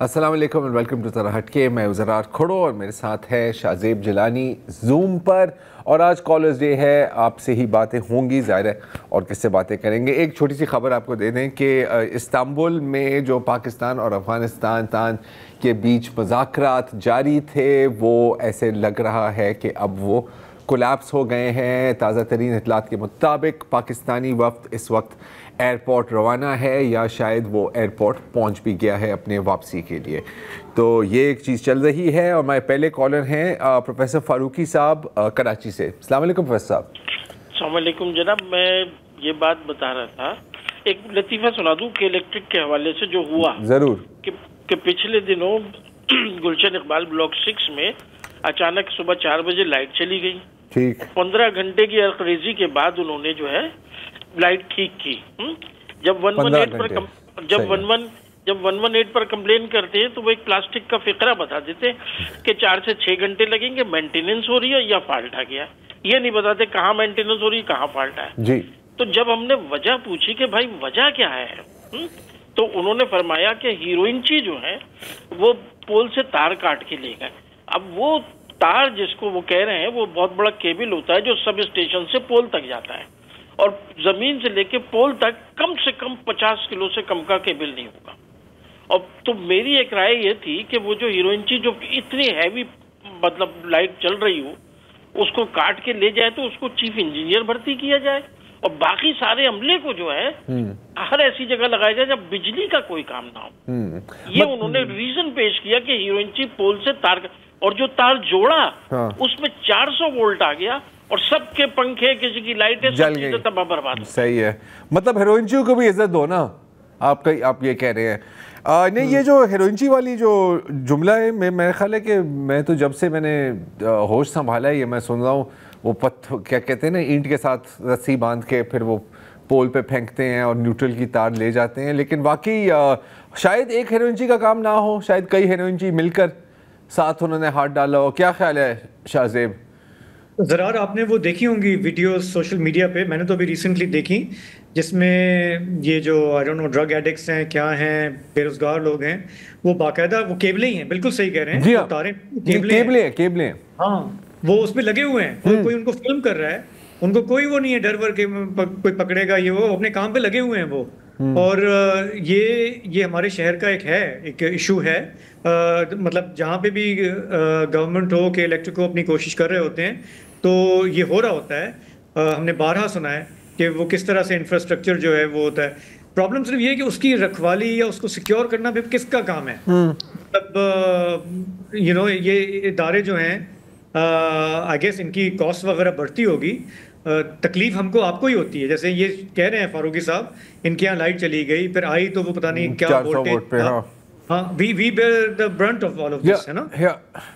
अस्सलाम वालेकुम and welcome to ज़रा हटके। मैं ज़रार खोड़ो और मेरे साथ है शाहज़ेब जिलानी जूम पर। और आज कॉलर्स डे है, आपसे ही बातें होंगी ज़ाहिर है, और किससे बातें करेंगे। एक छोटी सी खबर आपको दे दें कि इस्तांबुल में जो पाकिस्तान और अफ़गानिस्तान के बीच मुज़ाकरात जारी थे, वो ऐसे लग रहा है कि अब वो कोलैप्स हो गए हैं। ताज़ा तरीन इतलात के मुताबिक पाकिस्तानी वफ़द इस वक्त एयरपोर्ट रवाना है, या शायद वो एयरपोर्ट पहुंच भी गया है अपने वापसी के लिए। तो ये एक चीज़ चल रही है। और हमारे पहले कॉलर हैं प्रोफेसर फ़ारूकी साहब कराची से। अस्सलाम वालेकुम प्रोफेसर साहब। अस्सलाम वालेकुम जनाब, मैं ये बात बता रहा था, एक लतीफ़ा सुना दूं कि इलेक्ट्रिक के हवाले से जो हुआ ज़रूर कि पिछले दिनों गुलशन इकबाल ब्लॉक 6 में अचानक सुबह 4 बजे लाइट चली गई। ठीक। 15 घंटे की अलखरेजी के बाद उन्होंने जो है लाइट ठीक की। जब 118 पर कंप्लेन करते हैं तो वो एक प्लास्टिक का फिक्रा बता देते हैं कि 4 से 6 घंटे लगेंगे, मेंटेनेंस हो रही है या फॉल्ट आ गया। ये नहीं बताते कहाँ मेंटेनेंस हो रही है, कहाँ फॉल्ट है जी। तो जब हमने वजह पूछी कि भाई वजह क्या है, तो उन्होंने फरमाया कि हीरोइनची जो है वो पोल से तार काट के ले गए। अब वो तार जिसको वो कह रहे हैं वो बहुत बड़ा केबल होता है जो सब स्टेशन से पोल तक जाता है, और जमीन से लेके पोल तक कम से कम 50 किलो से कम का केबल नहीं होगा। और तो मेरी एक राय ये थी कि वो जो हीरोइनची जो इतनी हैवी मतलब लाइट चल रही हो उसको काट के ले जाए तो उसको चीफ इंजीनियर भर्ती किया जाए, और बाकी सारे अमले को जो है हर ऐसी जगह लगाया जाए जब बिजली का कोई काम ना हो। ये उन्होंने रीजन पेश किया कि हीरोइनची पोल से तार, और जो तार जोड़ा उसमें 400 वोल्ट आ गया और सबके पंखे, किसी की लाइटें जल गई, तबाह बर्बाद। सही है। मतलब हेरोइनची को भी इज्जत दो ना, आप ये कह रहे हैं। नहीं, ये जो हेरोइनची वाली जो जुमला है, मेरा ख्याल है कि मैं तो जब से मैंने होश संभाला है ये मैं सुन रहा हूँ, वो क्या कहते हैं ना, ईंट के साथ रस्सी बांध के फिर वो पोल पे फेंकते हैं और न्यूट्रल की तार ले जाते हैं। लेकिन वाकई शायद एक हेरोइनची का काम ना हो, शायद कई हेरोइनची मिलकर साथ उन्होंने हाथ डाला हो। क्या ख्याल है शाहज़ेब? ज़रार, आपने वो देखी होंगी वीडियो सोशल मीडिया पे, मैंने तो अभी रिसेंटली देखी, जिसमें ये जो I don't know drug addicts हैं, क्या हैं, बेरोजगार लोग हैं, वो बाकायदा वो केबलें ही हैं, बिल्कुल सही कह रहे हैं, हाँ। तारें केबलें हैं। हाँ, वो उसमें लगे हुए हैं, कोई उनको फिल्म कर रहा है, उनको कोई वो नहीं है डर वर के कोई पकड़ेगा, ये वो अपने काम पे लगे हुए हैं वो। और ये हमारे शहर का एक इशू है, मतलब जहाँ पे भी गवर्नमेंट हो के इलेक्ट्रिक को अपनी कोशिश कर रहे होते हैं तो ये हो रहा होता है। हमने बारहा सुना है कि वो किस तरह से इंफ्रास्ट्रक्चर जो है वो होता है। प्रॉब्लम सिर्फ ये है कि उसकी रखवाली या उसको सिक्योर करना भी किसका काम है। मतलब ये इदारे जो हैं, आई गेस इनकी कॉस्ट वगैरह बढ़ती होगी, तकलीफ हमको आपको ही होती है। जैसे ये कह रहे हैं फारूकी साहब, इनके यहाँ लाइट चली गई, फिर आई तो वो पता नहीं क्या वोल्टेज। हाँ, we bear the brunt of all of this, है ना।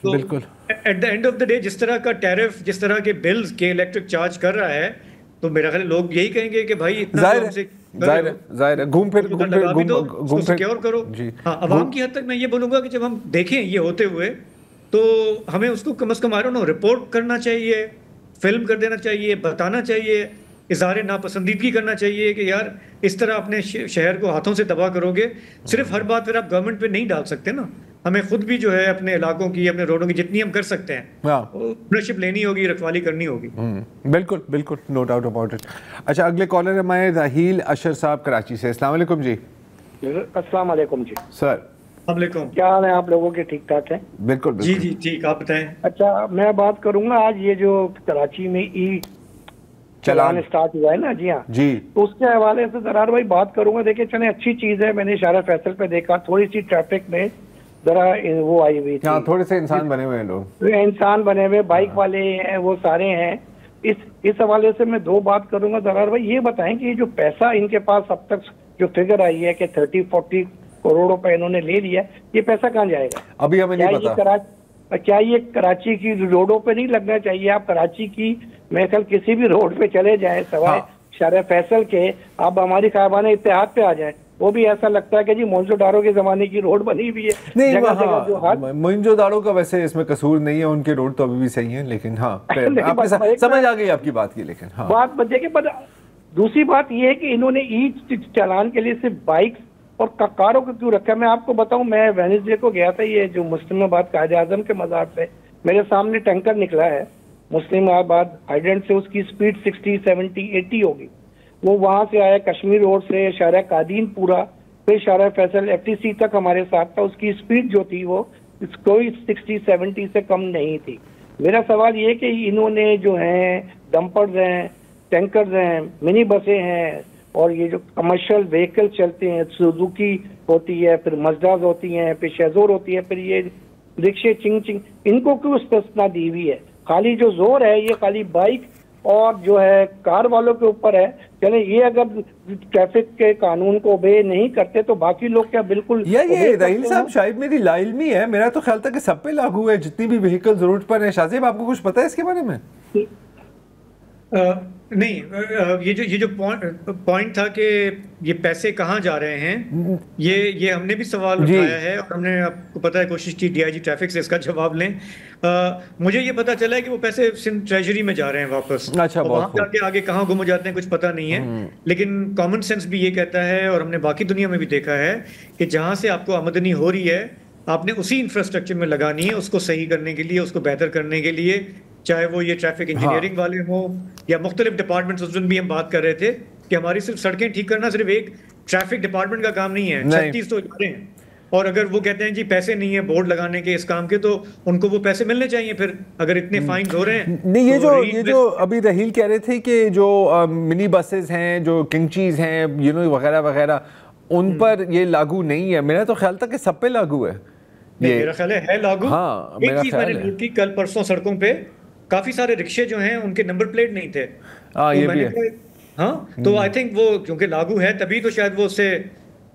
तो बिल्कुल at the end of the day जिस तरह का टैरिफ, जिस तरह के बिल्स के इलेक्ट्रिक चार्ज कर रहा है, तो मेरा ख्याल लोग यही कहेंगे कि भाई इतना जाहिर है घूम फिर सिक्योर करो। हाँ, अवाम की हद तक मैं ये बोलूंगा कि जब हम देखें ये होते हुए तो हमें उसको कम से कम रिपोर्ट करना चाहिए, फिल्म कर देना चाहिए, बताना चाहिए, इज़हार नापसंदीदगी करना चाहिए कि यार इस तरह अपने शहर को हाथों से तबाह करोगे। सिर्फ हर बात फिर आप गवर्नमेंट पे नहीं डाल सकते ना, हमें खुद भी जो है अपने इलाकों की, अपने रोडों की जितनी हम कर सकते हैं ओनरशिप लेनी होगी, रखवाली करनी होगी। बिल्कुल बिल्कुल, नो डाउट अबाउट इट। अच्छा, अगले कॉलर है हमारे राहील अशर साहब कराची से। अस्सलाम वालेकुम जी। अस्सलाम वालेकुम जी। सर क्या हाल है आप लोगों के? ठीक ठाक है? बिल्कुल जी जी ठीक, आप बताएं। अच्छा, मैं बात करूंगा आज ये जो कराची में ई चलान स्टार्ट हुआ है ना, जी हाँ जी, तो उसके हवाले से जरार भाई बात करूंगा। देखिए चले, अच्छी चीज है, मैंने इशारा फैसल पे देखा, थोड़ी सी ट्रैफिक में जरा वो आई हुई थी, थोड़े से इंसान बने हुए हैं लोग, इंसान बने हुए, बाइक वाले हैं, वो सारे हैं। इस हवाले से मैं दो बात करूंगा। जरार भाई ये बताएं कि जो पैसा इनके पास अब तक जो फिगर आई है कि 30-40 करोड़ रुपए इन्होंने ले लिया, ये पैसा कहाँ जाएगा? अभी हमें नहीं पता। क्या ये कराची की रोडों पे नहीं लगना चाहिए? आप कराची की मैं कल किसी भी रोड पे चले जाए सवाए शहर फैसल के, आप हमारी खाबाना इत्तेहाद पे आ जाए, वो भी ऐसा लगता है कि जी मोइंजोदारो के जमाने की रोड बनी हुई है। नहीं, मोइंजोदारो का वैसे इसमें कसूर नहीं है, उनके रोड तो अभी भी सही हैं, लेकिन हाँ समझ आ गई आपकी बात की। लेकिन हाँ, बात बचे के बाद दूसरी बात ये है कि इन्होंने ई चालान के लिए सिर्फ बाइक और कारों को क्यों रखा है? मैं आपको बताऊं, मैं वेडनेसडे को गया था ये जो मुस्लिमाबाद कायद-ए-आज़म के मज़ार से, मेरे सामने टैंकर निकला है मुस्लिमाबाद हाइडेंट से, उसकी स्पीड 60, 70, 80 होगी। वो वहां से आया कश्मीर रोड से शारा कादीन पूरा, फिर शारा फैसल FTC तक हमारे साथ था। उसकी स्पीड जो थी वो कोई 60, 70 से कम नहीं थी। मेरा सवाल ये कि इन्होंने जो है डंपर्स हैं, टैंकर्स हैं, मिनी बसें हैं, और ये जो कमर्शियल व्हीकल चलते हैं, सुजुकी होती है, फिर मजदाज होती हैं, फिर शेजोर होती है, फिर ये रिक्शे चिंग चिंग, इनको क्यों स्पष्टता दी हुई है? खाली जो जोर है ये खाली बाइक और जो है कार वालों के ऊपर है। चले ये अगर ट्रैफिक के कानून को ओबे नहीं करते तो बाकी लोग क्या बिल्कुल? ये राहिल साहब शायद मेरी लाइल्मी है, मेरा तो ख्याल था कि सब पे लागू है जितनी भी व्हीकल जरूरत पर है। शाहजेब आपको कुछ पता है इसके बारे में? नहीं, ये जो पॉइंट था कि ये पैसे कहाँ जा रहे हैं, ये हमने भी सवाल उठाया है और हमने, आपको पता है, कोशिश की DIG ट्रैफिक से इसका जवाब लें। मुझे ये पता चला है कि वो पैसे सिंध ट्रेजरी में जा रहे हैं वापस। अच्छा, वहां जाके आगे कहाँ गुम हो जाते हैं कुछ पता नहीं है, लेकिन कॉमन सेंस भी ये कहता है, और हमने बाकी दुनिया में भी देखा है कि जहां से आपको आमदनी हो रही है आपने उसी इंफ्रास्ट्रक्चर में लगानी है, उसको सही करने के लिए, उसको बेहतर करने के लिए, चाहे वो ये ट्रैफिक इंजीनियरिंग वाले हों या मुख्तलिफ डिपार्टमेंट्स। उस दिन भी हम बात कर रहे थे कि हमारी सिर्फ सड़कें ठीक करना सिर्फ एक ट्रैफिक डिपार्टमेंट का काम नहीं है, 36 तो इदारे हैं। और अगर वो कहते हैं जी पैसे नहीं है बोर्ड लगाने के इस काम के, तो उनको वो पैसे मिलने चाहिए फिर, अगर इतने फाइन हो रहे हैं। नहीं, ये जो अभी राहिल कह रहे थे कि जो मिनी बसेस हैं, जो किंगचीज हैं, वगैरह वगैरह, उन पर ये लागू नहीं है। मेरा तो ख्याल था कि सब पे लागू है। मेरा ख्याल है लागू। हाँ, एक चीज मैंने नोट की, कल परसों सड़कों पे काफी सारे रिक्शे जो हैं उनके नंबर प्लेट नहीं थे। ये भी है। हाँ, तो आई थिंक वो क्योंकि लागू है तभी तो शायद वो उससे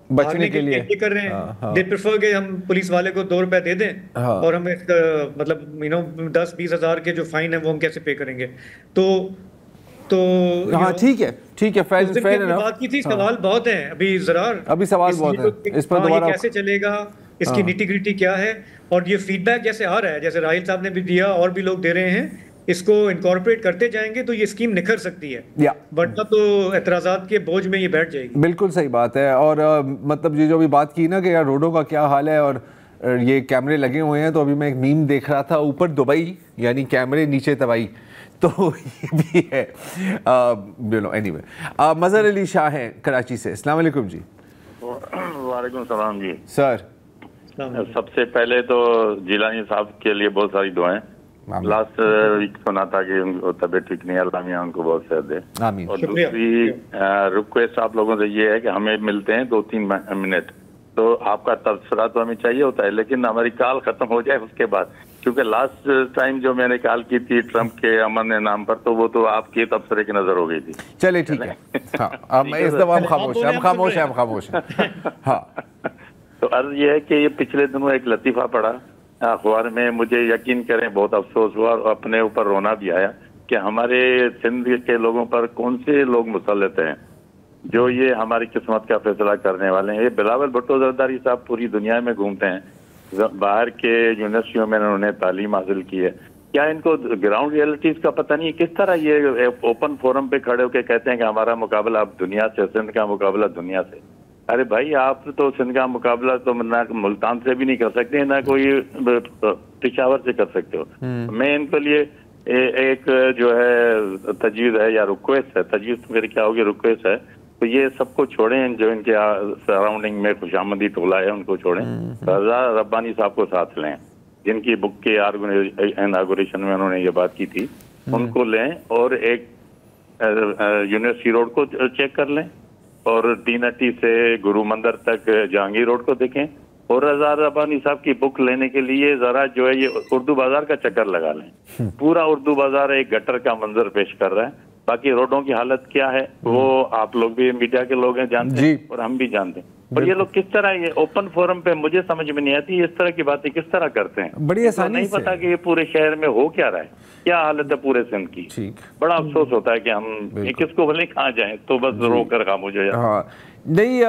बचने के लिए ये कर रहे हैं। दे प्रेफर के हम पुलिस वाले को 2 रुपए दे दें और हम मतलब 10-20 हज़ार के जो फाइन है वो हम कैसे पे करेंगे? तो हाँ, ठीक है, फेयर बात की थी। सवाल बहुत हैं अभी, ज़रार अभी सवाल बहुत है इस पर दोबारा कैसे चलेगा, इसकी निटी ग्रिटी क्या है, और ये फीडबैक जैसे आ रहा है, जैसे राहिल साहब ने भी दिया और भी लोग दे रहे हैं, इसको इनकॉर्पोरेट करते जाएंगे तो ये स्कीम निखर सकती है, वरना तो एतराज़ात के बोझ में ये बैठ जाएगी। बिल्कुल सही बात है। और मतलब ये जो भी बात की ना कि यार रोडों का क्या हाल है और ये कैमरे लगे हुए हैं, तो अभी मैं एक मीम देख रहा था, ऊपर दुबई यानी कैमरे, नीचे तबाही, तो ये भी है। एनीवे, मज़हर अली शाह हैं कराची से। अस्सलाम वालेकुम जी। वालेकुम सलाम जी। सर, सबसे पहले तो जिलानी साहब के लिए बहुत सारी दुआएं। लास्ट वीक सुना था कि उनको तबीयत ठीक नहीं है, अल्लाह मियां उनको बहुत सेहत दे। और दूसरी रिक्वेस्ट आप लोगों से ये है कि हमें मिलते हैं 2-3 मिनट, तो आपका तबसरा तो हमें चाहिए होता है, लेकिन हमारी कॉल खत्म हो जाए उसके बाद, क्योंकि लास्ट टाइम जो मैंने कॉल की थी ट्रंप के अमन नाम पर, तो वो तो आपके तबसरे की नजर हो गई थी। चलिए ठीक है, हाँ, इस दफा हम खामोश हैं। हाँ, तो अर्ज ये है कि ये पिछले दिनों एक लतीफा पढ़ा अखबार में, मुझे यकीन करें बहुत अफसोस हुआ और अपने ऊपर रोना भी आया कि हमारे सिंध के लोगों पर कौन से लोग मुसल्लत हैं जो ये हमारी किस्मत का फैसला करने वाले हैं। ये बिलावल भुट्टो जरदारी साहब पूरी दुनिया में घूमते हैं, बाहर के यूनिवर्सिटियों में उन्होंने तालीम हासिल की है, क्या इनको ग्राउंड रियलिटीज का पता नहीं है? किस तरह ये ओपन फोरम पे खड़े होकर कहते हैं कि हमारा मुकाबला अब दुनिया से, सिंध का मुकाबला दुनिया से। अरे भाई, आप तो सिंध का मुकाबला तो ना मुल्तान से भी नहीं कर सकते, ना कोई पिशावर से कर सकते हो। मैं इनके लिए एक जो है तजवीज़ है या रिक्वेस्ट है, तजवीज़ तो मेरी क्या होगी, रिक्वेस्ट है, तो ये सबको छोड़ें जो इनके सराउंडिंग में खुशामदी टोला है, उनको छोड़ें। रजा रब्बानी साहब को साथ लें, जिनकी बुक के इनागुरेशन में उन्होंने ये बात की थी, उनको लें और एक यूनिवर्सिटी रोड को चेक कर लें और टीनटी से गुरु मंदिर तक जहांगीर रोड को देखें, और रजा रब्बानी साहब की बुक लेने के लिए जरा जो है ये उर्दू बाजार का चक्कर लगा लें। पूरा उर्दू बाजार एक गटर का मंजर पेश कर रहा है, बाकी रोडों की हालत क्या है वो आप लोग भी मीडिया के लोग हैं, जानते हैं और हम भी जानते हैं। और ये लोग किस तरह ये ओपन फोरम पे, मुझे समझ में नहीं आती इस तरह की बातें किस तरह करते हैं। बड़ी आसानी नहीं पता कि ये पूरे शहर में हो क्या रहा है, क्या हालत है पूरे सिंध की। बड़ा अफसोस होता है कि हम किसको भले कहाँ जाएं, तो बस रो कर खामोश हो जाए। हाँ, नहीं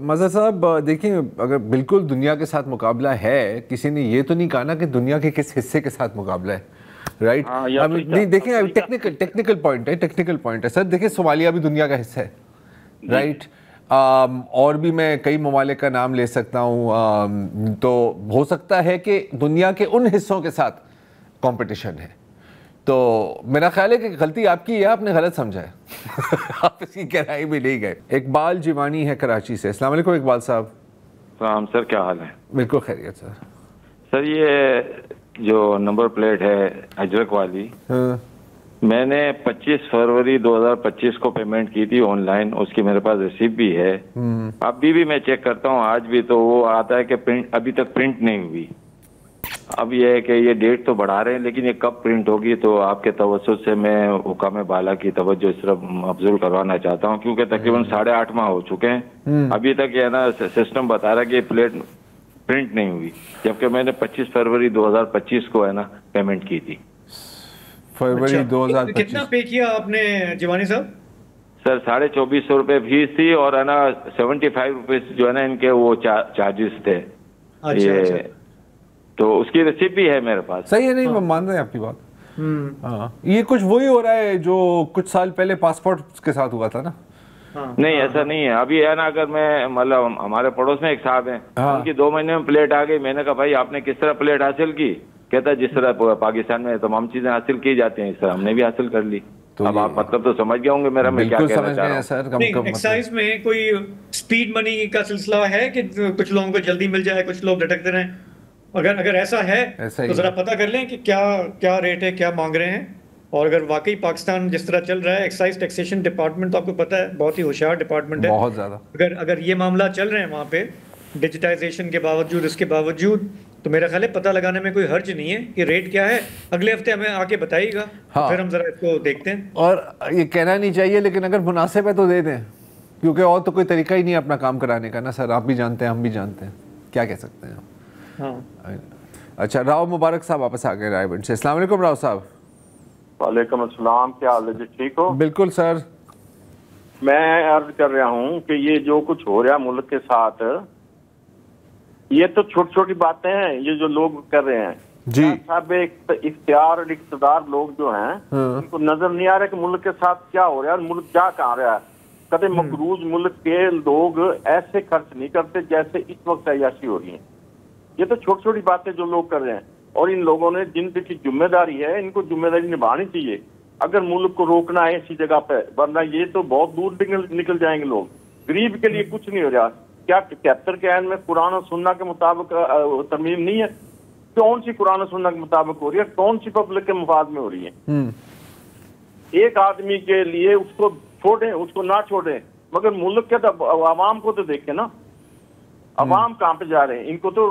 मज़हर साहब, देखिए, अगर बिल्कुल दुनिया के साथ मुकाबला है, किसी ने ये तो नहीं कहा ना कि दुनिया के किस हिस्से के साथ मुकाबला है, राइट? नहीं, देखिए, टेक्निकल पॉइंट है सर। देखिए, सोमालिया भी दुनिया का हिस्सा है, राइट? और भी मैं कई ममालिक का नाम ले सकता हूँ। तो हो सकता है कि दुनिया के उन हिस्सों के साथ कंपटीशन है। तो मेरा ख्याल है कि गलती आपकी है, आपने गलत समझा है। आप इसकी गहराई में नहीं गए। इकबाल जिवानी है कराची से। अस्सलाम वालेकुम इकबाल साहब। सलाम सर, क्या हाल है? बिल्कुल खैरियत सर। सर ये जो नंबर प्लेट है अजरक वाली, मैंने 25 फरवरी 2025 को पेमेंट की थी ऑनलाइन, उसकी मेरे पास रिसीप्ट भी है। अभी भी मैं चेक करता हूँ आज भी, तो वो आता है कि प्रिंट अभी तक प्रिंट नहीं हुई। अब ये है कि ये डेट तो बढ़ा रहे हैं, लेकिन ये कब प्रिंट होगी, तो आपके तवज्जुह से मैं हुकाम बाला की तवज्जो इस तरफ मबजूल करवाना चाहता हूँ, क्योंकि तकरीबन 8.5 माह हो चुके हैं, अभी तक ये ना सिस्टम बता रहा है कि प्लेट प्रिंट नहीं हुई, जबकि मैंने 25 फरवरी 2025 को है ना पेमेंट की थी। फरवरी 2025 कितना पे किया आपने जिवानी साहब? सर 2450 रुपये फीस थी, और है ना 75 रुपीज जो है ना इनके वो चार्जेस थे। अच्छा। तो उसकी रिसिप्ट भी है मेरे पास। सही है, नहीं हम मान रहे हैं आपकी बात। हाँ, ये कुछ वही हो रहा है जो कुछ साल पहले पासपोर्ट के साथ हुआ था ना। नहीं ऐसा नहीं है। अभी है ना, अगर मैं मतलब हमारे पड़ोस में एक साहब हैं, उनकी 2 महीने में प्लेट आ गई। मैंने कहा भाई आपने किस तरह प्लेट हासिल की? कहता जिस तरह पाकिस्तान में तमाम चीजें हासिल की जाती हैं, इस तरह हमने भी हासिल कर ली। तो अब आप मतलब तो समझ गए होंगे मेरा मैं क्या कहना चाह रहा हूँ। सर एक्साइज में कोई स्पीड मनी का सिलसिला है कि कुछ लोगों को जल्दी मिल जाए, कुछ लोग लटकते रहें? अगर ऐसा है तो जरा पता कर लें कि क्या रेट है, क्या मांग रहे हैं। और अगर वाकई पाकिस्तान जिस तरह चल रहा है, एक्साइज टैक्सेशन डिपार्टमेंट तो आपको पता है बहुत ही होशियार डिपार्टमेंट है, बहुत ज्यादा। अगर ये मामला चल रहे हैं वहाँ पे डिजिटाइजेशन के बावजूद, इसके बावजूद, तो मेरा ख्याल है पता लगाने में कोई हर्ज नहीं है कि रेट क्या है। अगले हफ्ते हमें आके बताइएगा। हाँ। फिर हम जरा इसको देखते हैं। और ये कहना नहीं चाहिए, लेकिन अगर मुनासिब है तो दे दें, क्योंकि और तो कोई तरीका ही नहीं है अपना काम कराने का ना सर। आप भी जानते हैं, हम भी जानते हैं, क्या कह सकते हैं हम। हाँ। अच्छा, राव मुबारक साहब वापस आ गए रायबंद से। अस्सलाम वालेकुम राव साहब। वालेकुम अस्सलाम, क्या हाल है जी? ठीक हो? बिल्कुल सर। मैं अर्ज कर रहा हूँ कि ये जो कुछ हो रहा है मुल्क के साथ, ये तो छोटी छोटी बातें हैं ये जो लोग कर रहे हैं जी साहब। एक इख्तियार और इख्तिदार लोग जो हैं उनको नजर नहीं आ रहा कि मुल्क के साथ क्या हो रहा है, मुल्क क्या कहाँ रहा है। कदे मकरूज मुल्क के लोग ऐसे खर्च नहीं करते जैसे इस वक्त अय्याशी हो रही है। ये तो छोटी छोटी बातें जो लोग कर रहे हैं, और इन लोगों ने जिन पे की जिम्मेदारी है, इनको जिम्मेदारी निभानी चाहिए अगर मुल्क को रोकना है इसी जगह पे, वरना ये तो बहुत दूर निकल जाएंगे लोग। गरीब के लिए कुछ नहीं हो रहा। क्या 73 के आइन में कुरान और सुन्ना के मुताबिक तरमीम नहीं है? कौन सी कुरान और सुन्ना के मुताबिक हो रही है? कौन सी पब्लिक के मुफाद में हो रही है? एक आदमी के लिए उसको छोड़ें, उसको ना छोड़ें, मगर मुल्क के तो अवाम को तो देखें ना। अवाम कहाँ पे जा रहे हैं? इनको तो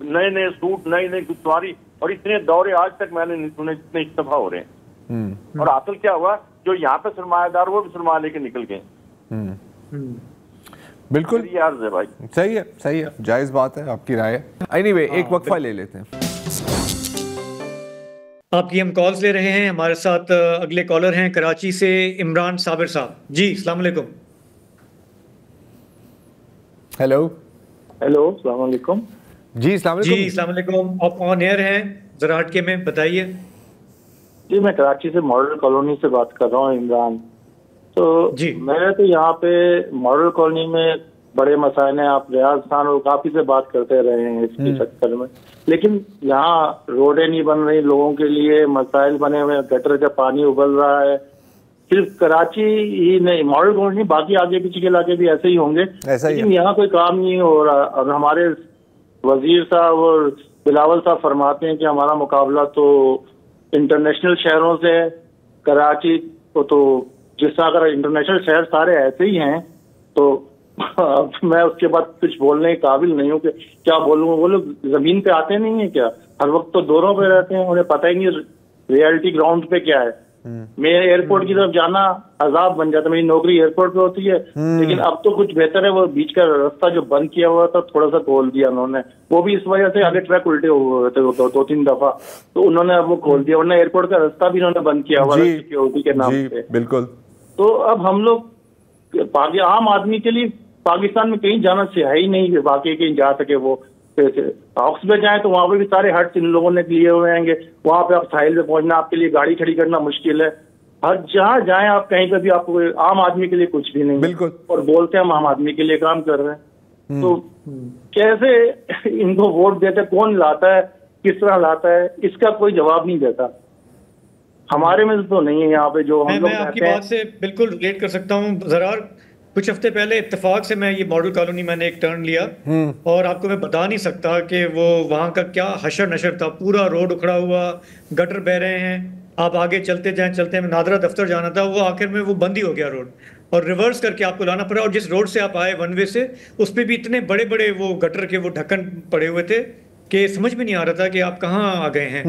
नए नए सूट, नई नई गुस्वारी, और इतने दौरे आज तक मैंने नहीं सुने जितने इस्तीफा हो रहे हैं। और हासिल क्या हुआ? जो यहाँ पे सरमायादार वो भी सरमाया लेके निकल गए। बिल्कुल यार है भाई, सही है, जायज बात है, आपकी राय है। एनीवे, एक वक्फा ले लेते हैं। आपकी हम कॉल्स ले रहे हैं। हमारे साथ अगले कॉलर हैं कराची से इमरान साबिर साहब। जी अस्सलाम वालेकुम। हेलो अस्सलाम वालेकुम। जी अस्सलाम वालेकुम। जी अस्सलाम वालेकुम। आप ऑन एयर हैं, जरा हटके में बताइए। जी मैं कराची से मॉडल कॉलोनी से बात कर रहा हूँ इमरान। तो जी मैं तो यहाँ पे मॉडल कॉलोनी में बड़े मसाइल हैं। आप रियाज खान और काफी से बात करते रहे हैं इसके चक्कर में, लेकिन यहाँ रोडें नहीं बन रही लोगों के लिए, मसाइल बने हुए, गटर का पानी उबल रहा है। सिर्फ कराची ही नहीं, मॉडल कॉलोनी, बाकी आगे पीछे के इलाके भी ऐसे ही होंगे, लेकिन यहाँ कोई काम नहीं हो रहा। और हमारे वजीर साहब और बिलावल साहब फरमाते हैं कि हमारा मुकाबला तो इंटरनेशनल शहरों से है। कराची को तो जिस तरह अगर इंटरनेशनल शहर सारे ऐसे ही हैं तो अब मैं उसके बाद कुछ बोलने के काबिल नहीं हूँ कि क्या बोलूँ। वो लोग जमीन पे आते नहीं है क्या? हर वक्त तो दौरों पे रहते हैं, उन्हें पता ही नहीं रियलिटी ग्राउंड पे क्या है। मेरे एयरपोर्ट की तरफ जाना अजाब बन जाता है। मेरी नौकरी एयरपोर्ट पे होती है, लेकिन अब तो कुछ बेहतर है। वो बीच का रास्ता जो बंद किया हुआ था थोड़ा सा खोल दिया उन्होंने, वो भी इस वजह से आगे ट्रक उल्टे हुए थे 2-3 दफा, तो उन्होंने अब वो खोल दिया, वरना एयरपोर्ट का रास्ता भी उन्होंने बंद किया हुआ सिक्योरिटी के नाम पे। बिल्कुल। तो अब हम लोग आम आदमी के लिए पाकिस्तान में कहीं जाना है ही नहीं, बाकी कहीं जा सके। वो हॉक्स में जाए तो वहां पे भी सारे हट्स इन लोगों ने लिए हुए हैं। वहां पे आप साहिल पे पहुंचना, आपके लिए गाड़ी खड़ी करना मुश्किल है। हर जहाँ जाएं आप, कहीं पे भी आपको आम आदमी के लिए कुछ भी नहीं, बिल्कुल, और बोलते हैं हम आम आदमी के लिए काम कर रहे हैं। तो कैसे इनको वोट देते, कौन लाता है, किस तरह लाता है, इसका कोई जवाब नहीं देता। हमारे में तो नहीं है यहाँ पे जो हम लोग। मैं आपकी बात से बिल्कुल रिलेट कर सकता हूँ ज़रार। कुछ हफ्ते पहले इत्तेफाक से मैं ये मॉडल कॉलोनी मैंने एक टर्न लिया, और आपको मैं बता नहीं सकता कि वो वहाँ का क्या हशर नशर था। पूरा रोड उखड़ा हुआ, गटर बह रहे हैं, आप आगे चलते जाएं, नादरा दफ्तर जाना था, वो आखिर में वो बंद ही हो गया रोड, और रिवर्स करके आपको लाना पड़ा। और जिस रोड से आप आए वन वे से, उस पर भी इतने बड़े बड़े वो गटर के वो ढक्कन पड़े हुए थे कि समझ में नहीं आ रहा था कि आप कहाँ आ गए हैं।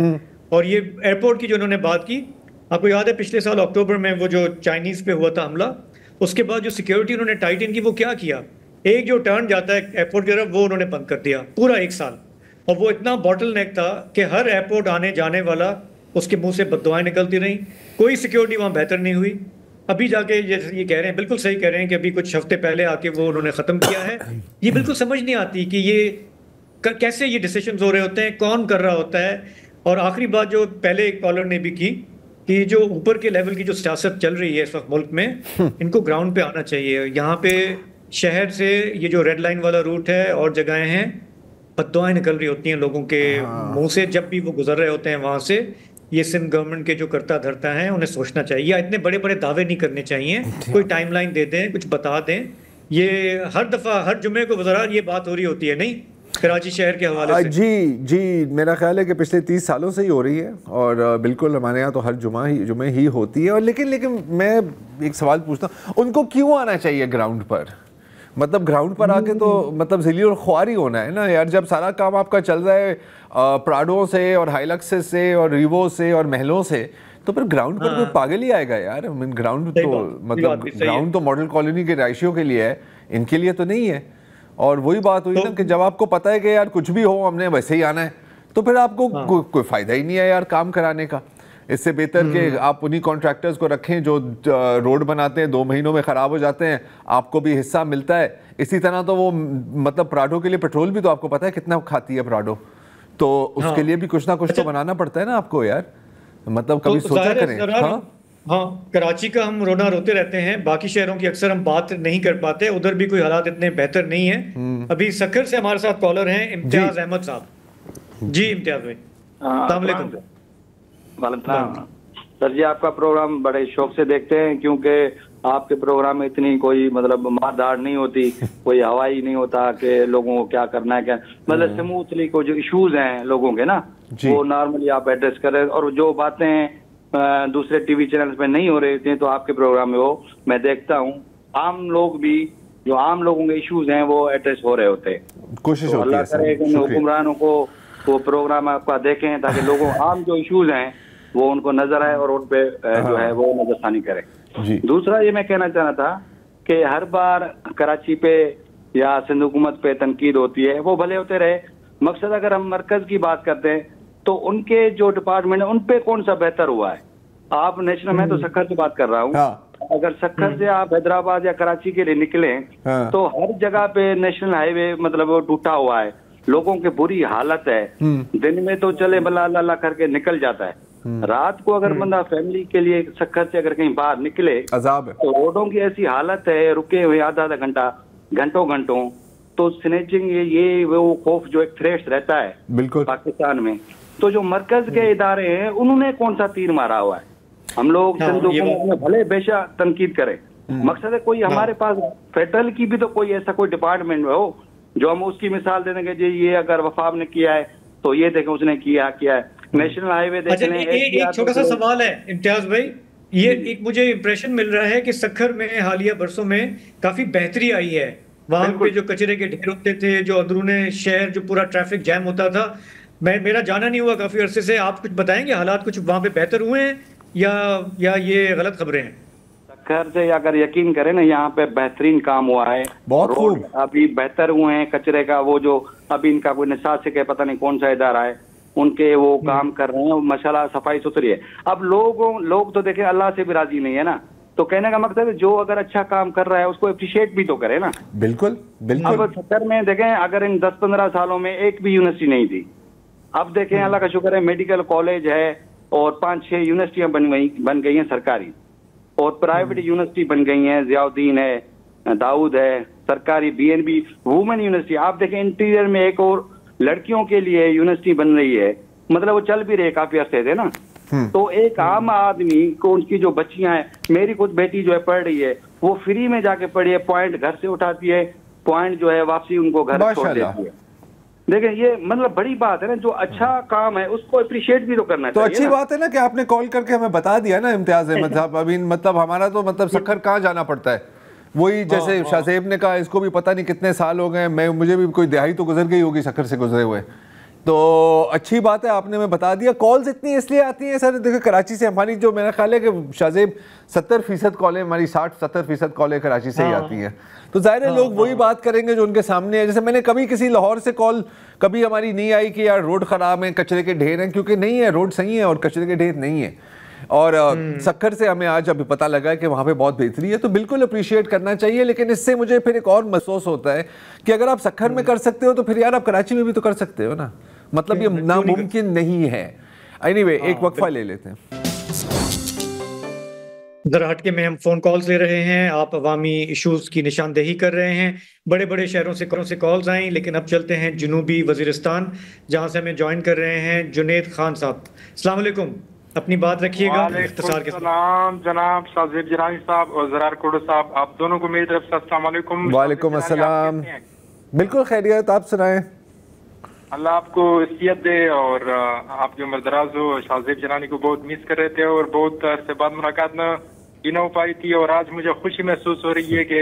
और ये एयरपोर्ट की जो उन्होंने बात की, आपको याद है पिछले साल अक्टूबर में वो जो चाइनीज पे हुआ था हमला, उसके बाद जो सिक्योरिटी उन्होंने टाइटन की, वो क्या किया, एक जो टर्न जाता है एयरपोर्ट की तरफ, वो उन्होंने बंद कर दिया पूरा 1 साल। और वो इतना बॉटल नेक था कि हर एयरपोर्ट आने जाने वाला उसके मुंह से बददुआएं निकलती रहीं, कोई सिक्योरिटी वहाँ बेहतर नहीं हुई। अभी जाके ये कह रहे हैं, बिल्कुल सही कह रहे हैं कि अभी कुछ हफ्ते पहले आके वो उन्होंने ख़त्म किया है। ये बिल्कुल समझ नहीं आती कि ये कैसे ये डिसीजंस हो रहे होते हैं, कौन कर रहा होता है। और आखिरी बात जो पहले एक कॉलर ने भी की, कि जो ऊपर के लेवल की जो सियासत चल रही है इस वक्त मुल्क में, इनको ग्राउंड पे आना चाहिए। यहाँ पे शहर से ये जो रेड लाइन वाला रूट है और जगहें हैं, बद्दुआएं निकल रही होती हैं लोगों के मुंह से जब भी वो गुजर रहे होते हैं वहाँ से। ये सिंध गवर्नमेंट के जो करता धरता है, उन्हें सोचना चाहिए, या इतने बड़े बड़े दावे नहीं करने चाहिए, कोई टाइमलाइन दे दें, कुछ बता दें। ये हर दफ़ा हर जुमे को वज़रात ये बात हो रही होती है, नहीं कराची शहर के हवाले से। जी, मेरा ख्याल है कि पिछले 30 सालों से ही हो रही है, और बिल्कुल हमारे यहाँ तो हर जुमे ही होती है। और लेकिन मैं एक सवाल पूछता हूँ, उनको क्यों आना चाहिए ग्राउंड पर? मतलब ग्राउंड पर आके तो मतलब ज़िली और ख्वारी होना है ना यार। जब सारा काम आपका चल रहा है प्राडो से और हाइलक्सेस से और रिवो से और महलों से, तो फिर ग्राउंड पर कोई पागल ही आएगा यार। ग्राउंड तो मतलब ग्राउंड तो मॉडल कॉलोनी के राइशियों के लिए है, इनके लिए तो नहीं है। और वही बात हुई ना कि जब आपको पता है कि यार कुछ भी हो हमने वैसे ही आना है, तो फिर आपको कोई फायदा ही नहीं है यार काम कराने का। इससे बेहतर कि आप उन्हीं कॉन्ट्रैक्टर्स को रखें जो रोड बनाते हैं, 2 महीनों में ख़राब हो जाते हैं, आपको भी हिस्सा मिलता है। इसी तरह तो वो मतलब प्राडो के लिए पेट्रोल भी तो आपको पता है कितना खाती है प्राडो, तो उसके लिए भी कुछ ना कुछ तो बनाना पड़ता है ना आपको यार। मतलब कभी सोचा करें। हाँ, कराची का हम रोना रोते रहते हैं, बाकी शहरों की अक्सर हम बात नहीं कर पाते, उधर भी कोई हालात इतने बेहतर नहीं है। अभी सक्खर से हमारे साथ कॉलर हैं इम्तियाज अहमद साहब। जी इम्तियाज भाई, अस्सलाम वालेकुम। सर जी, आपका प्रोग्राम बड़े शौक से देखते हैं, क्योंकि आपके प्रोग्राम में इतनी कोई मतलब मारदार नहीं होती, कोई हवाई नहीं होता कि लोगों को क्या करना है, क्या मतलब स्मूथली को जो इश्यूज हैं लोगों के ना, वो नॉर्मली आप एड्रेस करें। और जो बातें दूसरे टीवी चैनल पे नहीं हो रही थी, तो आपके प्रोग्राम में वो मैं देखता हूँ। आम लोग भी, जो आम लोगों के इश्यूज हैं वो एड्रेस हो रहे होते हैं। कोशिश होती है अल्लाह करे कि हुक्मरानों को वो प्रोग्राम आपका देखें, ताकि लोगों आम जो इश्यूज हैं वो उनको नजर आए और उन पे जो है वो नजरसानी करें। दूसरा ये मैं कहना चाह रहा था कि हर बार कराची पे या सिंध हुकूमत पे तनकीद होती है, वो भले होते रहे। मकसद अगर हम मरकज की बात करते हैं तो उनके जो डिपार्टमेंट है उन पे कौन सा बेहतर हुआ है। आप नेशनल, मैं तो सक्खर से बात कर रहा हूँ। अगर सक्खर से आप हैदराबाद या कराची के लिए निकले तो हर जगह पे नेशनल हाईवे मतलब वो टूटा हुआ है, लोगों की बुरी हालत है। दिन में तो चले बल्ला अल्लाह करके निकल जाता है, रात को अगर बंदा फैमिली के लिए सक्खर से अगर कहीं बाहर निकले अजाब है। तो रोडों की ऐसी हालत है, रुके हुए आधा घंटा, घंटों, तो स्नेचिंग ये वो खौफ जो एक थ्रेट रहता है बिल्कुल पाकिस्तान में। तो जो मरकज के इदारे हैं उन्होंने कौन सा तीर मारा हुआ है। हम लोग में भले बेशक तनकीद करें, मकसद है कोई हमारे पास फेडरल की भी तो कोई ऐसा कोई डिपार्टमेंट हो जो हम उसकी मिसाल दे देंगे, जी ये अगर वफाब ने किया है तो ये देखें उसने किया है। नेशनल हाईवे देखें। एक छोटा सा सवाल है इम्तियाज भाई, ये एक मुझे इम्प्रेशन मिल रहा है कि सक्खर में हालिया बरसों में काफी बेहतरी आई है। वहां पे जो कचरे के ढेर होते थे, जो अंदरूने शहर जो पूरा ट्रैफिक जैम होता था, मेरा जाना नहीं हुआ काफी अरसे से। आप कुछ बताएंगे हालात कुछ वहां पे बेहतर हुए हैं या ये गलत खबरें हैं? सक्खर से अगर यकीन करें ना, यहाँ पे बेहतरीन काम हुआ है, बहुत खूब। अभी बेहतर हुए हैं। कचरे का वो जो अभी इनका कोई निसासिक है, पता नहीं कौन सा इदारा है, उनके वो काम कर रहे हैं, माशाल्लाह सफाई सुथरी है। अब लोग तो देखें अल्लाह से भी राजी नहीं है ना, तो कहने का मकसद है जो अगर अच्छा काम कर रहा है उसको अप्रिशिएट भी तो करे ना। बिल्कुल बिल्कुल। अब सक्खर में देखें अगर इन 10-15 सालों में एक भी यूनिवर्सिटी नहीं थी, अब देखें अल्लाह का शुक्र है मेडिकल कॉलेज है और 5-6 यूनिवर्सिटियां बन गई हैं सरकारी। और प्राइवेट यूनिवर्सिटी बन गई हैं, जियाउद्दीन है, दाऊद है, सरकारी BNB वुमेन यूनिवर्सिटी। आप देखें इंटीरियर में एक और लड़कियों के लिए यूनिवर्सिटी बन रही है, मतलब वो चल भी रहे काफी अरसे थे ना। तो एक आम आदमी को उनकी जो बच्चियां हैं, मेरी खुद बेटी जो है पढ़ रही है, वो फ्री में जाके पढ़ी है, पॉइंट घर से उठाती है, पॉइंट जो है वापसी उनको घर छोड़ देती है। देखें ये मतलब बड़ी बात है ना, जो अच्छा काम है उसको अप्रिशिएट भी तो करना तो चाहिए। अच्छी बात है ना कि आपने कॉल करके हमें बता दिया ना इम्तियाज अहमद साहब। अभी मतलब हमारा तो मतलब सक्खर कहाँ जाना पड़ता है, वही जैसे शाहजेब ने कहा, इसको भी पता नहीं कितने साल हो गए, मैं मुझे भी कोई दिहाई तो गुजर गई होगी सक्खर से गुजरे हुए। तो अच्छी बात है, आपने मैं बता दिया। कॉल्स इतनी इसलिए आती हैं सर, देखो कराची से हमारी जो मेरा ख्याल है कि शाहजेब 70% कॉलें हमारी 60-70% कॉलें कराची से ही आती हैं। तो जाहिर है लोग वही बात करेंगे जो उनके सामने है। जैसे मैंने कभी किसी लाहौर से कॉल कभी हमारी नहीं आई कि यार रोड ख़राब है, कचरे के ढेर हैं, क्योंकि नहीं है, रोड सही है और कचरे के ढेर नहीं है। और सक्खर से हमें आज अभी पता लगा है कि वहाँ पे बहुत बेहतरी है, तो बिल्कुल अप्रिशिएट करना चाहिए। लेकिन इससे मुझे फिर एक और महसूस होता है कि अगर आप सक्खर में कर सकते हो तो फिर यार आप कराची में भी तो कर सकते हो ना, मतलब ये नामुमकिन नहीं है। एनीवे एक वक्फा ले लेते हैं। जरा हटके में हम फोन कॉल्स ले रहे हैं, आप अवामी इश्यूज की निशानदेही कर रहे हैं, बड़े बड़े शहरों से कॉल्स आई। लेकिन अब चलते हैं जनूबी वजीरिस्तान, जहां से हमें ज्वाइन कर रहे हैं जुनेद खान साहब। अस्सलाम वालेकुम, अपनी बात रखिएगा इख्तिसार के साथ। जनाब शाहजेब जिलानी साहब और ज़रार कोडो साहब, आप दोनों को मेरी तरफ से अस्सलाम वालेकुम। वालेकुम अस्सलाम, बिल्कुल खैरियत, आप सुनाएं। अल्लाह आपको इस्तियत दे और आपकी उम्र दराज हो। शाहजेब जिलानी को बहुत मिस कर रहे थे और बहुत अरसे बाद मुलाकात न हो पाई थी, और आज मुझे खुशी महसूस हो रही है कि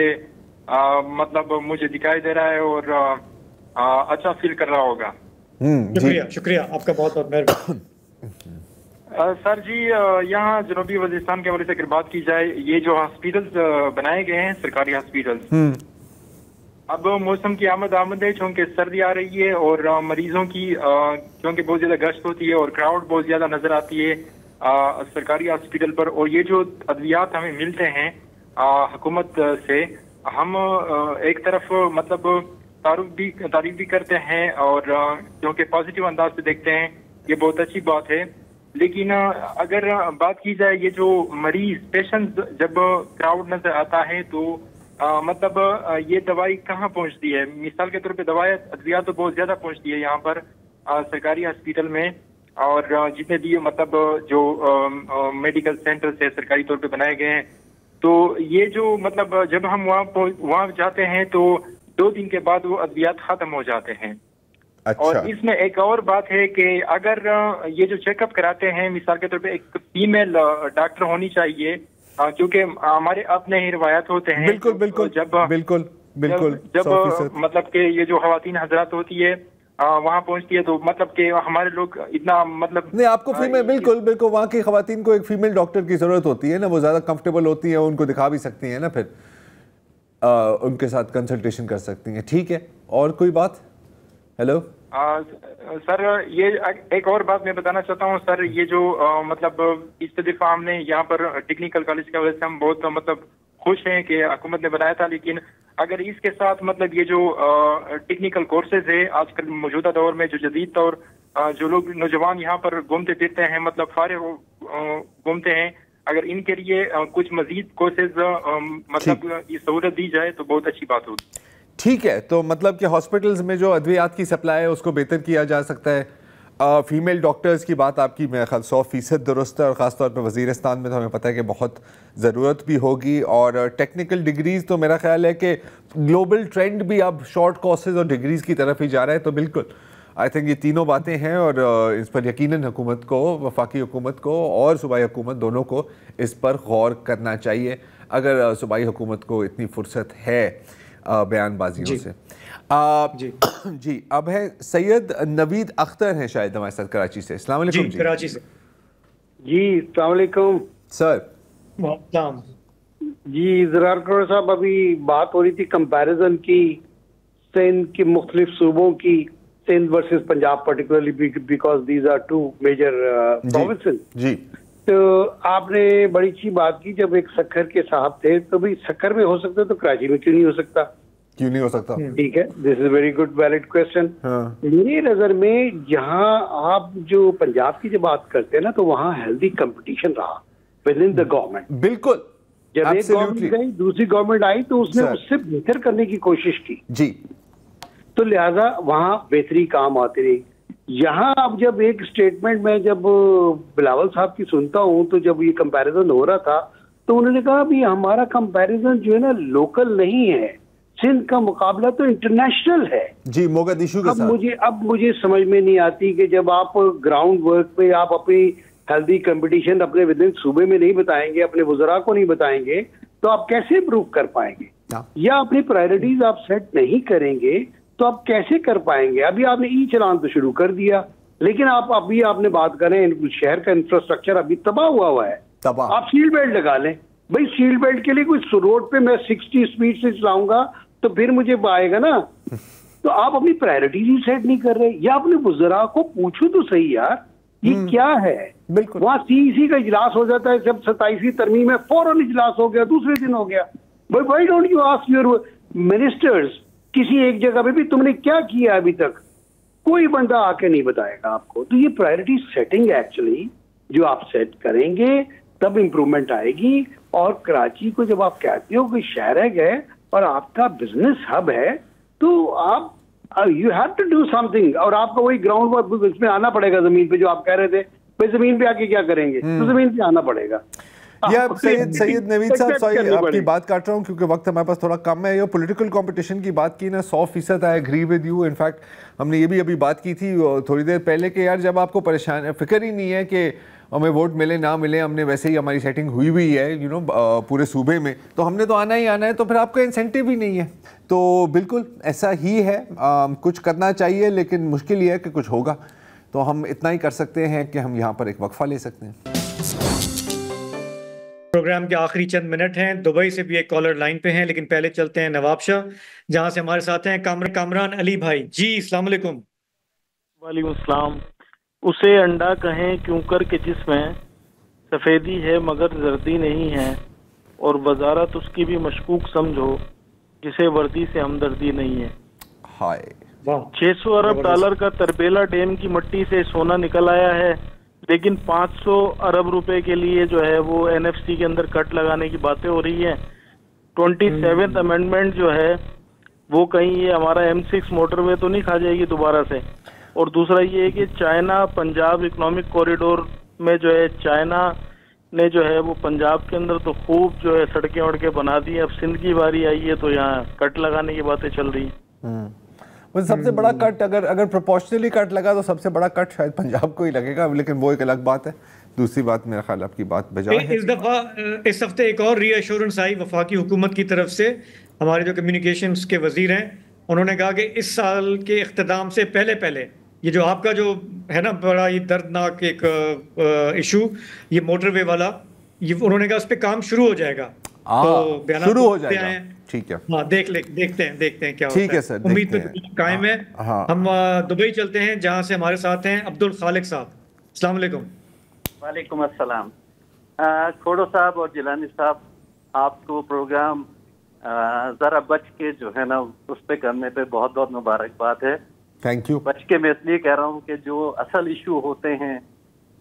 मतलब मुझे दिखाई दे रहा है और अच्छा फील कर रहा होगा। शुक्रिया आपका बहुत बहुत मेहरबानी। सर जी, यहाँ जनूबी वजीरिस्तान के हवाले से अगर बात की जाए, ये जो हॉस्पिटल्स बनाए गए हैं सरकारी हॉस्पिटल्स, अब मौसम की आमद है, चूँकि सर्दी आ रही है और मरीजों की क्योंकि बहुत ज्यादा गश्त होती है और क्राउड बहुत ज्यादा नजर आती है सरकारी हॉस्पिटल पर, और ये जो अद्वियात हमें मिलते हैं हुकूमत से, हम एक तरफ मतलब तारीफ भी करते हैं और क्योंकि पॉजिटिव अंदाज से देखते हैं, ये बहुत अच्छी बात है। लेकिन अगर बात की जाए, ये जो मरीज पेशेंट जब क्राउड नजर आता है तो मतलब ये दवाई कहाँ पहुँचती है? मिसाल के तौर पे दवाई अद्वियात तो बहुत ज्यादा पहुँचती है यहाँ पर सरकारी हॉस्पिटल में, और जितने भी मतलब जो मेडिकल सेंटर्स है सरकारी तौर पे बनाए गए हैं, तो ये जो मतलब जब हम वहाँ जाते हैं तो 2 दिन के बाद वो अद्वियात खत्म हो जाते हैं। अच्छा। और इसमें एक और बात है कि अगर ये जो चेकअप कराते हैं, मिसाल के तौर पे एक फीमेल डॉक्टर होनी चाहिए, क्योंकि हमारे अपने ही रिवायत होते हैं। बिल्कुल बिल्कुल जब मतलब कि ये जो खवातीन हजरात होती है वहाँ पहुँचती है, तो मतलब कि हमारे लोग इतना मतलब नहीं, आपको फीमेल बिल्कुल वहाँ की खवातीन को एक फीमेल डॉक्टर की जरूरत होती है ना, वो ज्यादा कंफर्टेबल होती है, उनको दिखा भी सकती है ना, फिर उनके साथ कंसल्टेशन कर सकती हैं। ठीक है, और कोई बात? हेलो सर, ये एक और बात मैं बताना चाहता हूँ सर, ये जो मतलब इस दफा हमने यहाँ पर टेक्निकल कॉलेज की वजह से हम बहुत मतलब खुश हैं कि हुकूमत ने बनाया था, लेकिन अगर इसके साथ मतलब ये जो टेक्निकल कोर्सेज है आजकल मौजूदा दौर में, जो जदीद दौर जो लोग नौजवान यहाँ पर घूमते फिरते हैं, मतलब फारिग घूमते हैं, अगर इनके लिए कुछ मजीद कोर्सेज मतलब ये सहूलत दी जाए तो बहुत अच्छी बात होगी। ठीक है, तो मतलब कि हॉस्पिटल्स में जो अद्वियात की सप्लाई है उसको बेहतर किया जा सकता है। फीमेल डॉक्टर्स की बात आपकी मेरे ख्याल 100% दुरुस्त है, और ख़ासतौर पर वज़ीरिस्तान में तो हमें पता है कि बहुत ज़रूरत भी होगी। और टेक्निकल डिग्रीज़ तो मेरा ख्याल है कि ग्लोबल ट्रेंड भी अब शॉर्ट कोर्सेज और डिग्रीज़ की तरफ ही जा रहा है, तो बिल्कुल आई थिंक ये तीनों बातें हैं, और इस पर यकीनन हुकूमत को, वफाकी हुकूमत को और सूबाई हुकूमत दोनों को इस पर गौर करना चाहिए, अगर सूबाई हुकूमत को इतनी फुर्सत है बयानबाजियों से। जी अब है सैयद नवीद अख्तर हैं शायद हमारे साथ कराची से। अस्सलाम वालेकुम जी। कराची से जी, अस्सलाम वालेकुम सर। जी ज़रार कोडो साहब, अभी बात हो रही थी कंपैरिजन की सिंध के मुख्तलिफ सूबों की, Sindh versus Punjab particularly because these are 2 major provinces. जी, तो आपने बड़ी अच्छी बात की, जब एक सक्खर के साहब थे तो भाई सक्खर में हो सकता तो कराची में क्यों नहीं हो सकता? क्यों नहीं हो सकता? ठीक है, this is very good valid question. मेरी नजर में जहां आप जो पंजाब की जब बात करते हैं ना, तो वहां हेल्दी कंपटीशन रहा विद इन द गवर्नमेंट। बिल्कुल जब एक गवर्नमेंट गई दूसरी गवर्नमेंट आई तो उसने उससे बेहतर करने की कोशिश की जी, तो लिहाजा वहां बेहतरी काम आती रही। यहाँ अब जब एक स्टेटमेंट में जब बिलावल साहब की सुनता हूँ तो जब ये कंपैरिजन हो रहा था तो उन्होंने कहा भी हमारा कंपैरिजन जो है ना लोकल नहीं है, सिंध का मुकाबला तो इंटरनेशनल है जी, मोगादिशु के साथ। अब मुझे समझ में नहीं आती कि जब आप ग्राउंड वर्क पे आप अपनी हेल्दी कंपटीशन अपने विदिन सूबे में नहीं बताएंगे, अपने वुज़रा को नहीं बताएंगे, तो आप कैसे इम्प्रूव कर पाएंगे? या अपनी प्रायोरिटीज आप सेट नहीं करेंगे तो आप कैसे कर पाएंगे? अभी आपने ई चलान तो शुरू कर दिया, लेकिन आपने बात करें शहर का इंफ्रास्ट्रक्चर अभी तबाह हुआ है। आप सीट बेल्ट लगा लें भाई, सीट बेल्ट के लिए कोई रोड पे मैं 60 स्पीड से चलाऊंगा तो फिर मुझे आएगा ना। तो आप अपनी प्रायोरिटीज ही सेट नहीं कर रहे, या अपने वुज़रा को पूछो तो सही यार ये क्या है। बिल्कुल, वहां सीईसी का इजलास हो जाता है, जब 27वीं तरमीम में फौरन इजलास हो गया, दूसरे दिन हो गया। भाई why don't you ask your ministers किसी एक जगह पे भी तुमने क्या किया अभी तक? कोई बंदा आके नहीं बताएगा आपको। तो ये प्रायोरिटी सेटिंग एक्चुअली जो आप सेट करेंगे तब इंप्रूवमेंट आएगी। और कराची को जब आप कहते हो कि शहर है और आपका बिजनेस हब है तो आप you have to do something, और आपको वही ग्राउंड वर्क इसमें आना पड़ेगा। जमीन पे जो आप कह रहे थे भाई जमीन पे आके क्या करेंगे, तो जमीन पे आना पड़ेगा। सैयद नवीद साहब, सॉरी आपकी बात काट रहा हूँ क्योंकि वक्त हमारे पास थोड़ा कम है। ये पॉलिटिकल कंपटीशन की बात की ना, 100% I agree with you. In fact हमने ये भी अभी बात की थी थोड़ी देर पहले कि यार जब आपको फिक्र ही नहीं है कि हमें वोट मिले ना मिले, हमने वैसे ही हमारी सेटिंग हुई हुई है पूरे सूबे में, तो हमने तो आना ही आना है, तो फिर आपका इंसेंटिव ही नहीं है। तो बिल्कुल ऐसा ही है, कुछ करना चाहिए लेकिन मुश्किल ये है कि कुछ होगा। तो हम इतना ही कर सकते हैं कि हम यहाँ पर एक वक्फा ले सकते हैं। प्रोग्राम के आखिरी चंद मिनट हैं। दुबई से भी एक कॉलर लाइन पे हैं, लेकिन पहले चलते हैं नवाबशाह, जहां से हमारे साथ हैं कामरान अली भाई। जी अस्सलाम वालेकुम। वालेकुम सलाम। उसे अंडा कहें क्यों कर के जिसमें सफेदी है मगर जर्दी नहीं है, और वजारत उसकी भी मशकूक समझो जिसे वर्दी से हमदर्दी नहीं है। हाय 600 अरब डॉलर का तरबेला डैम की मिट्टी से सोना निकल आया है, लेकिन 500 अरब रुपए के लिए जो है वो एनएफसी के अंदर कट लगाने की बातें हो रही है। 27th अमेंडमेंट जो है वो कहीं ये हमारा M6 मोटरवे तो नहीं खा जाएगी दोबारा से। और दूसरा ये है कि चाइना पंजाब इकोनॉमिक कॉरिडोर में जो है चाइना ने जो है वो पंजाब के अंदर तो खूब जो है सड़कें वड़कें बना दी। अब सिंध की बारी आई है तो यहाँ कट लगाने की बातें चल रही हैं। सबसे बड़ा कट अगर प्रोपोर्शनली कट लगा तो सबसे बड़ा कट शायद पंजाब को ही लगेगा, लेकिन वो एक अलग बात है। दूसरी बात मेरा ख्याल आपकी बात बजाय है। इस हफ्ते एक और रीअश्योरेंस आई वफाकी हुकूमत की तरफ से। हमारे जो कम्युनिकेशंस के वजीर हैं उन्होंने कहा कि इस साल के इख्तिताम से पहले ये जो आपका जो है ना बड़ा ये दर्दनाक एक इशू ये मोटरवे वाला, ये उन्होंने कहा उस पर काम शुरू हो जाएगा। तो शुरू हो जाएगा, ठीक है। हाँ देखते हैं क्या ठीक है सर, उम्मीद पे कायम है। हम दुबई चलते हैं जहाँ से हमारे साथ हैं अब्दुल खालिक साहब। अस्सलाम वालेकुम। वालेकुम अस्सलाम। खोड़ो साहब और जिलानी साहब, आपको प्रोग्राम जरा बच के जो है ना उस पे करने पे बहुत बहुत मुबारकबाद है। Thank you. बच के मैं इसलिए कह रहा हूँ कि जो असल इशू होते हैं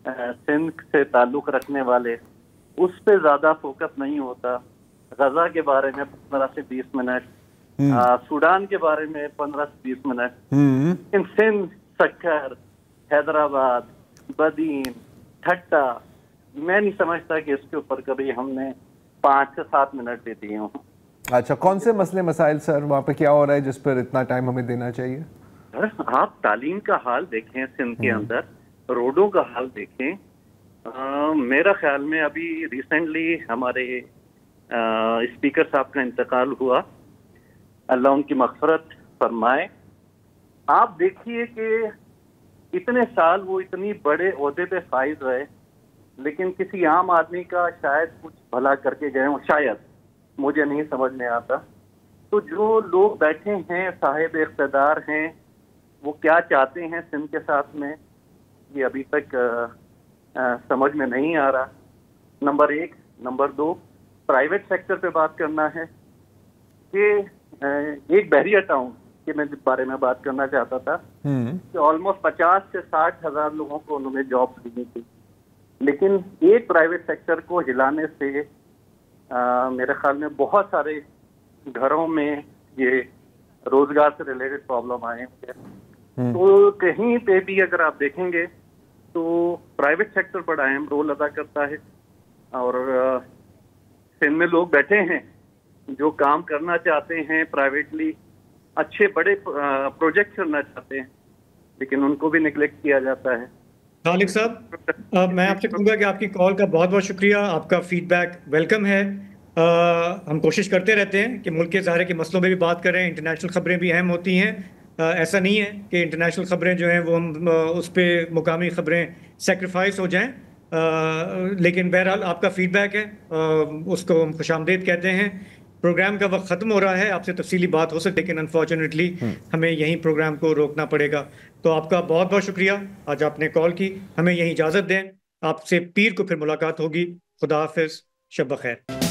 सिंध से ताल्लुक रखने वाले, उस पे ज्यादा फोकस नहीं होता। गजा के बारे में 15 से 20 मिनट, सूडान के बारे में 15 से 20 मिनट, लेकिन सिंध, सक्कर, हैदराबाद, बदीन, ठट्टा, मैं नहीं समझता कि इसके ऊपर कभी हमने 5 से 7 मिनट दे दिए हों। अच्छा, कौन से मसले मसाइल सर वहाँ पे क्या हो रहा है जिस पर इतना टाइम हमें देना चाहिए? आप तालीम का हाल देखें सिंध के अंदर, रोडों का हाल देखें। मेरा ख्याल में अभी रिसेंटली हमारे स्पीकर साहब का इंतकाल हुआ, अल्लाह उनकी मग़फ़िरत फरमाए। आप देखिए कि इतने साल वो इतनी बड़े ओहदे पे फाइज रहे, लेकिन किसी आम आदमी का शायद कुछ भला करके गए हों, शायद, मुझे नहीं समझ में आता। तो जो लोग बैठे हैं साहिब इख्तिदार हैं, वो क्या चाहते हैं सिंध के साथ में, ये अभी तक समझ में नहीं आ रहा। नंबर 1। नंबर 2, प्राइवेट सेक्टर पे बात करना है कि एक बहरिया टाउन के मैं बारे में बात करना चाहता था कि ऑलमोस्ट 50 से 60 हज़ार लोगों को उन्होंने जॉब दी थी, लेकिन एक प्राइवेट सेक्टर को हिलाने से मेरे ख्याल में बहुत सारे घरों में ये रोजगार से रिलेटेड प्रॉब्लम आए हैं। तो कहीं पे भी अगर आप देखेंगे तो प्राइवेट सेक्टर बड़ा अहम रोल अदा करता है, और सिंध में लोग बैठे हैं जो काम करना चाहते हैं प्राइवेटली, अच्छे बड़े प्रोजेक्ट करना चाहते हैं, लेकिन उनको भी निगलेक्ट किया जाता है। खालिक साहब, मैं आपसे कहूँगा कि आपकी कॉल का बहुत बहुत शुक्रिया, आपका फीडबैक वेलकम है। हम कोशिश करते रहते हैं कि मुल्क के ज़ाहिर के मसलों में भी बात करें, इंटरनेशनल ख़बरें भी अहम होती हैं। ऐसा नहीं है कि इंटरनेशनल ख़बरें जो हैं वो हम उस पर मुकामी ख़बरें सेक्रीफाइस हो जाएं, लेकिन बहरहाल आपका फीडबैक है, उसको हम खुशामदीद कहते हैं। प्रोग्राम का वक्त ख़त्म हो रहा है, आपसे तफसीली बात हो सकती है, लेकिन अनफॉर्चुनेटली हमें यहीं प्रोग्राम को रोकना पड़ेगा। तो आपका बहुत बहुत शुक्रिया, आज आपने कॉल की। हमें यहीं इजाज़त दें, आपसे पीर को फिर मुलाकात होगी। खुदा हाफिज़, शब बखैर।